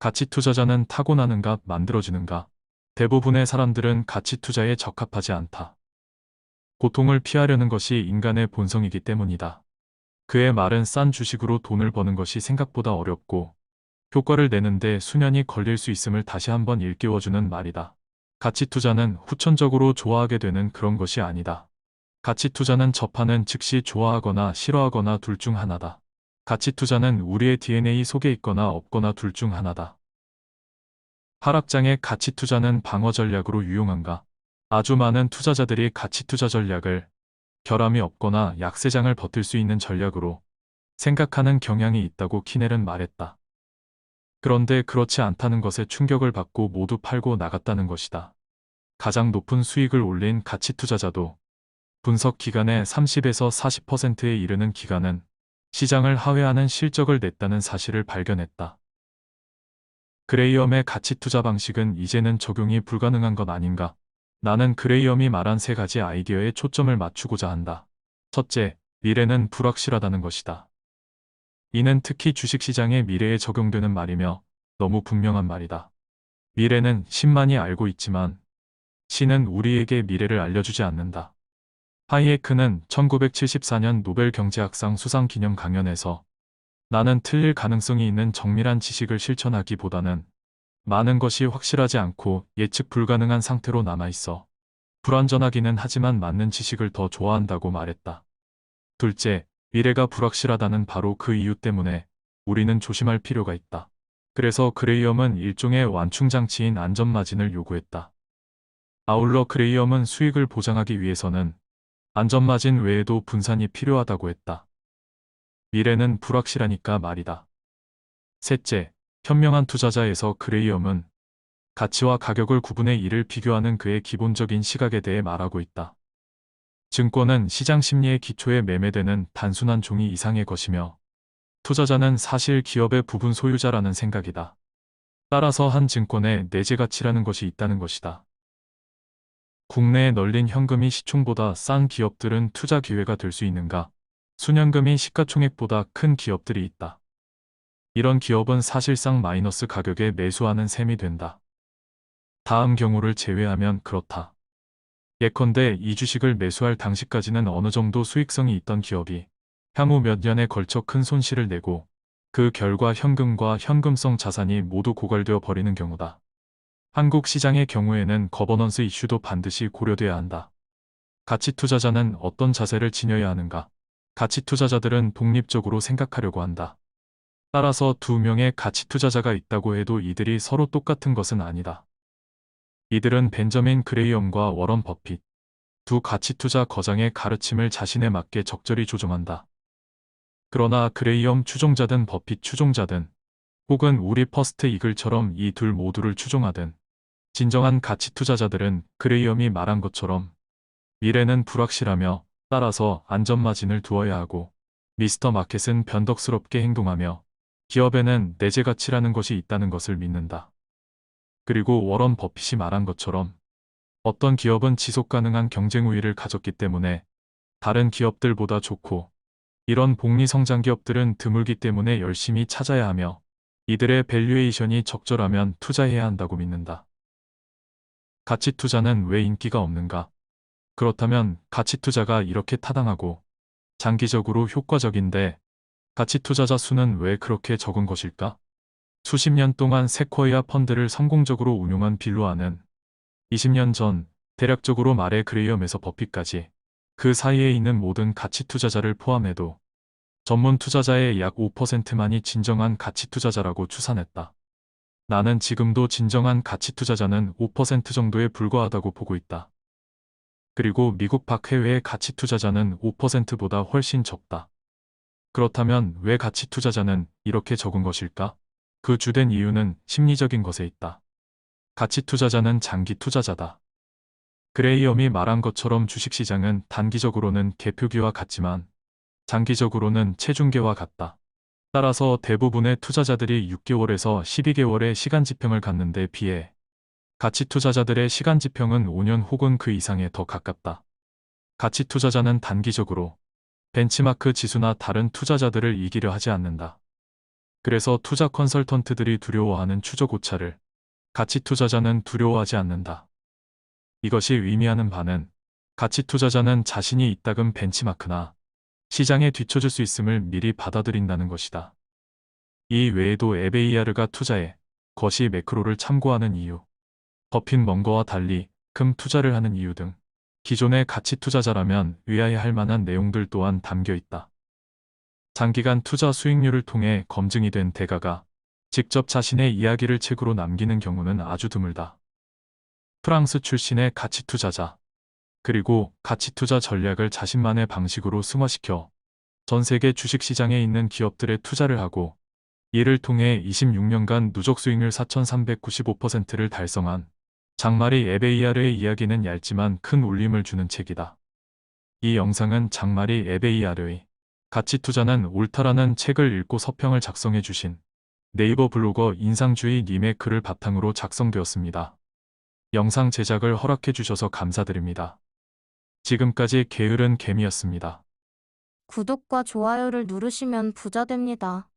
가치 투자자는 타고나는가 만들어지는가? 대부분의 사람들은 가치 투자에 적합하지 않다. 고통을 피하려는 것이 인간의 본성이기 때문이다. 그의 말은 싼 주식으로 돈을 버는 것이 생각보다 어렵고 효과를 내는데 수년이 걸릴 수 있음을 다시 한번 일깨워주는 말이다. 가치 투자는 후천적으로 좋아하게 되는 그런 것이 아니다. 가치 투자는 접하는 즉시 좋아하거나 싫어하거나 둘 중 하나다. 가치 투자는 우리의 DNA 속에 있거나 없거나 둘 중 하나다. 하락장의 가치 투자는 방어 전략으로 유용한가? 아주 많은 투자자들이 가치 투자 전략을 결함이 없거나 약세장을 버틸 수 있는 전략으로 생각하는 경향이 있다고 키넬은 말했다. 그런데 그렇지 않다는 것에 충격을 받고 모두 팔고 나갔다는 것이다. 가장 높은 수익을 올린 가치 투자자도 분석 기간의 30에서 40%에 이르는 기간은 시장을 하회하는 실적을 냈다는 사실을 발견했다. 그레이엄의 가치 투자 방식은 이제는 적용이 불가능한 것 아닌가? 나는 그레이엄이 말한 세 가지 아이디어에 초점을 맞추고자 한다. 첫째, 미래는 불확실하다는 것이다. 이는 특히 주식시장의 미래에 적용되는 말이며 너무 분명한 말이다. 미래는 신만이 알고 있지만 신은 우리에게 미래를 알려주지 않는다. 하이에크는 1974년 노벨 경제학상 수상 기념 강연에서 나는 틀릴 가능성이 있는 정밀한 지식을 실천하기보다는 많은 것이 확실하지 않고 예측 불가능한 상태로 남아있어 불완전하기는 하지만 맞는 지식을 더 좋아한다고 말했다. 둘째, 미래가 불확실하다는 바로 그 이유 때문에 우리는 조심할 필요가 있다. 그래서 그레이엄은 일종의 완충장치인 안전마진을 요구했다. 아울러 그레이엄은 수익을 보장하기 위해서는 안전마진 외에도 분산이 필요하다고 했다. 미래는 불확실하니까 말이다. 셋째, 현명한 투자자에서 그레이엄은 가치와 가격을 구분해 이를 비교하는 그의 기본적인 시각에 대해 말하고 있다. 증권은 시장 심리의 기초에 매매되는 단순한 종이 이상의 것이며 투자자는 사실 기업의 부분 소유자라는 생각이다. 따라서 한 증권에 내재 가치라는 것이 있다는 것이다. 국내에 널린 현금이 시총보다 싼 기업들은 투자 기회가 될 수 있는가? 순현금이 시가총액보다 큰 기업들이 있다. 이런 기업은 사실상 마이너스 가격에 매수하는 셈이 된다. 다음 경우를 제외하면 그렇다. 예컨대 이 주식을 매수할 당시까지는 어느 정도 수익성이 있던 기업이 향후 몇 년에 걸쳐 큰 손실을 내고 그 결과 현금과 현금성 자산이 모두 고갈되어 버리는 경우다. 한국 시장의 경우에는 거버넌스 이슈도 반드시 고려돼야 한다. 가치 투자자는 어떤 자세를 지녀야 하는가? 가치 투자자들은 독립적으로 생각하려고 한다. 따라서 두 명의 가치 투자자가 있다고 해도 이들이 서로 똑같은 것은 아니다. 이들은 벤저민 그레이엄과 워런 버핏, 두 가치 투자 거장의 가르침을 자신에 맞게 적절히 조정한다. 그러나 그레이엄 추종자든 버핏 추종자든 혹은 우리 퍼스트 이글처럼 이 둘 모두를 추종하든 진정한 가치 투자자들은 그레이엄이 말한 것처럼 미래는 불확실하며 따라서 안전마진을 두어야 하고 미스터 마켓은 변덕스럽게 행동하며 기업에는 내재 가치라는 것이 있다는 것을 믿는다. 그리고 워런 버핏이 말한 것처럼 어떤 기업은 지속 가능한 경쟁 우위를 가졌기 때문에 다른 기업들보다 좋고 이런 복리 성장 기업들은 드물기 때문에 열심히 찾아야 하며 이들의 밸류에이션이 적절하면 투자해야 한다고 믿는다. 가치 투자는 왜 인기가 없는가? 그렇다면 가치 투자가 이렇게 타당하고 장기적으로 효과적인데 가치 투자자 수는 왜 그렇게 적은 것일까? 수십 년 동안 세쿼이아 펀드를 성공적으로 운용한 빌로아는 20년 전 대략적으로 말해 그레이엄에서 버핏까지 그 사이에 있는 모든 가치 투자자를 포함해도 전문 투자자의 약 5%만이 진정한 가치 투자자라고 추산했다. 나는 지금도 진정한 가치 투자자는 5% 정도에 불과하다고 보고 있다. 그리고 미국 밖 해외의 가치 투자자는 5%보다 훨씬 적다. 그렇다면 왜 가치 투자자는 이렇게 적은 것일까? 그 주된 이유는 심리적인 것에 있다. 가치 투자자는 장기 투자자다. 그레이엄이 말한 것처럼 주식시장은 단기적으로는 개표기와 같지만 장기적으로는 체중계와 같다. 따라서 대부분의 투자자들이 6개월에서 12개월의 시간지평을 갖는 데 비해 가치 투자자들의 시간지평은 5년 혹은 그 이상에 더 가깝다. 가치 투자자는 단기적으로 벤치마크 지수나 다른 투자자들을 이기려 하지 않는다. 그래서 투자 컨설턴트들이 두려워하는 추적 오차를 가치 투자자는 두려워하지 않는다. 이것이 의미하는 바는 가치 투자자는 자신이 이따금 벤치마크나 시장에 뒤처질 수 있음을 미리 받아들인다는 것이다. 이 외에도 에베이아르가 투자에 거시 매크로를 참고하는 이유, 버핏 멍거와 달리 금 투자를 하는 이유 등 기존의 가치 투자자라면 의아해할 만한 내용들 또한 담겨 있다. 장기간 투자 수익률을 통해 검증이 된 대가가 직접 자신의 이야기를 책으로 남기는 경우는 아주 드물다. 프랑스 출신의 가치 투자자, 그리고 가치 투자 전략을 자신만의 방식으로 승화시켜 전 세계 주식시장에 있는 기업들에 투자를 하고 이를 통해 26년간 누적 수익률 4,395%를 달성한 장마리 에베이아르의 이야기는 얇지만 큰 울림을 주는 책이다. 이 영상은 장마리 에베이아르의 가치 투자는 옳다라는 책을 읽고 서평을 작성해 주신 네이버 블로거 인상주의 님의 글을 바탕으로 작성되었습니다. 영상 제작을 허락해 주셔서 감사드립니다. 지금까지 게으른 개미였습니다. 구독과 좋아요를 누르시면 부자 됩니다.